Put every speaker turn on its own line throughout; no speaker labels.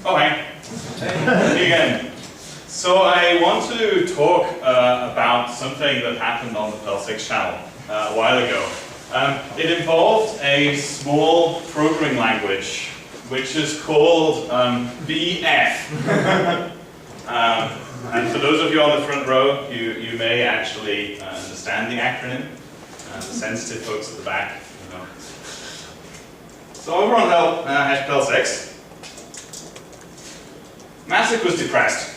Oh, hi. Me again. So I want to talk about something that happened on the Perl 6 channel a while ago. It involved a small programming language which is called BF. And for those of you on the front row, you may actually understand the acronym. The sensitive folks at the back, you know. So over on Perl 6, Masak was depressed.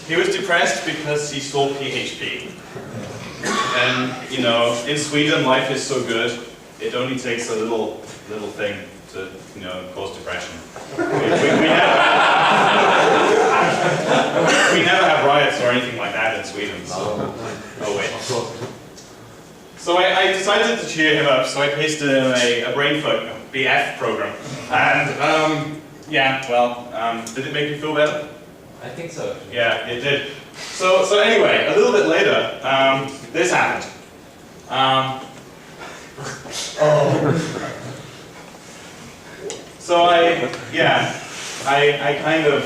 He was depressed because he saw PHP. And, you know, in Sweden life is so good, it only takes a little thing to, you know, cause depression. We never have riots or anything like that in Sweden, so, oh wait. So I decided to cheer him up, so I pasted in a brainfuck BF program. And, yeah, well, did it make you feel better?
I think so.
Yeah, it did. So anyway, a little bit later, this happened. So I kind of,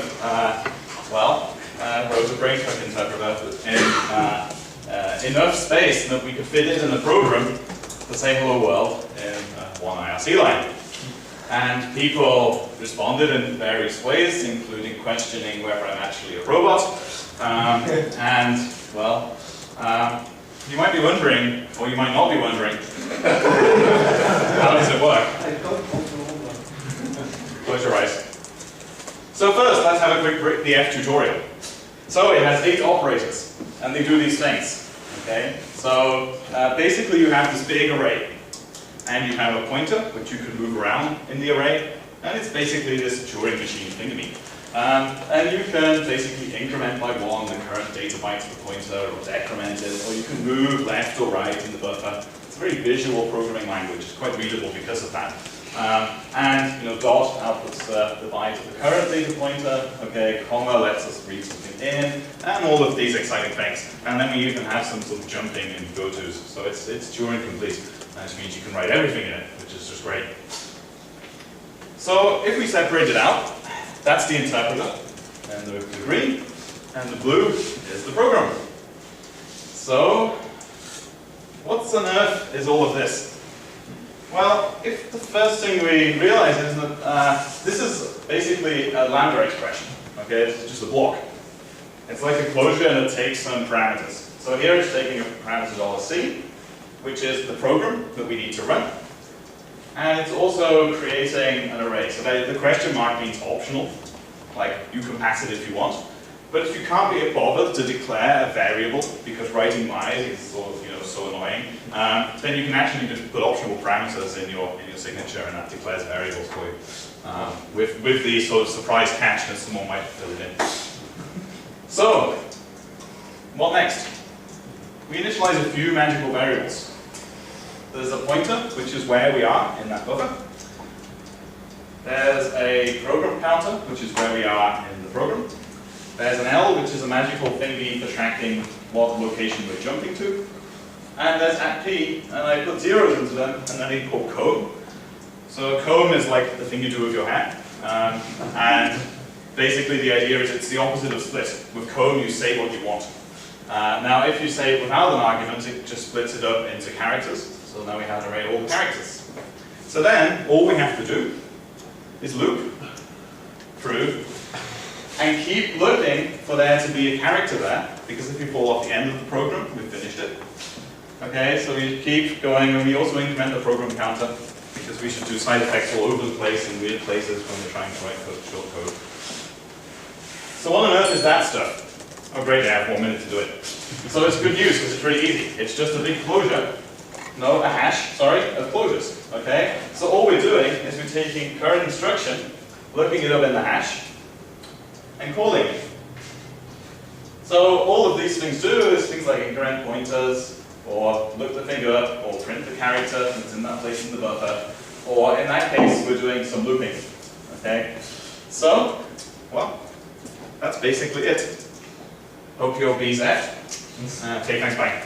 wrote a brainfuck interpreter in enough space that we could fit it in a program to say hello world in one IRC line. And people responded in various ways, including questioning whether I'm actually a robot. You might be wondering, or you might not be wondering, how does it work? Close your eyes. So first, let's have a quick BF tutorial. So it has 8 operators, and they do these things. Okay? So basically you have this big array. And you have a pointer, which you can move around in the array, and it's basically this Turing machine thingammy. And you can basically increment by 1 the current data bytes of the pointer, or decrement it, or you can move left or right in the buffer. It's a very visual programming language. It's quite readable because of that. And you know, dot outputs the byte of the current data pointer. Okay, comma lets us read something in, and all of these exciting things. And then we even have some sort of jumping and go-tos. So it's Turing complete. Which means you can write everything in it, which is just great. So if we separate it out, that's the interpreter, and the green, and the blue is the program. So what on earth is all of this? Well, if the first thing we realize is that this is basically a lambda expression. Okay, it's just a block. It's like a closure, and it takes some parameters. So here it's taking a parameter $C, which is the program that we need to run. And it's also creating an array. So the question mark means optional, like you can pass it if you want. But if you can't be bothered to declare a variable, because writing my is sort of, you know, so annoying, then you can actually just put optional parameters in your signature, and that declares variables for you. With the sort of surprise catch that someone might fill it in. So, what next? We initialize a few magical variables. There's a pointer, which is where we are in that buffer. There's a program counter, which is where we are in the program. There's an L, which is a magical thingy for tracking what location we're jumping to. And there's at P, and I put zeros into them, and then they call comb. So comb is like the thing you do with your hat. And basically the idea is it's the opposite of split. With comb, you say what you want. Now, if you say it without an argument, it just splits it up into characters. So now we have an array of all the characters. So then, all we have to do is loop through and keep looking for there to be a character there, because if you fall off the end of the program, we've finished it. Okay, so we keep going, and we also increment the program counter, because we should do side effects all over the place in weird places when we're trying to write short code. So what on earth is that stuff? Oh great, I have 1 minute to do it. So it's good news, because it's really easy. It's just a big closure. No, a hash, sorry, of closures. Okay? So all we're doing is we're taking current instruction, looking it up in the hash, and calling it. So all of these things do is things like increment pointers, or look the thing up, or print the character that's in that place in the buffer, or in that case, we're doing some looping. Okay? So, well, that's basically it. Hope your B's F. Okay, thanks, bye.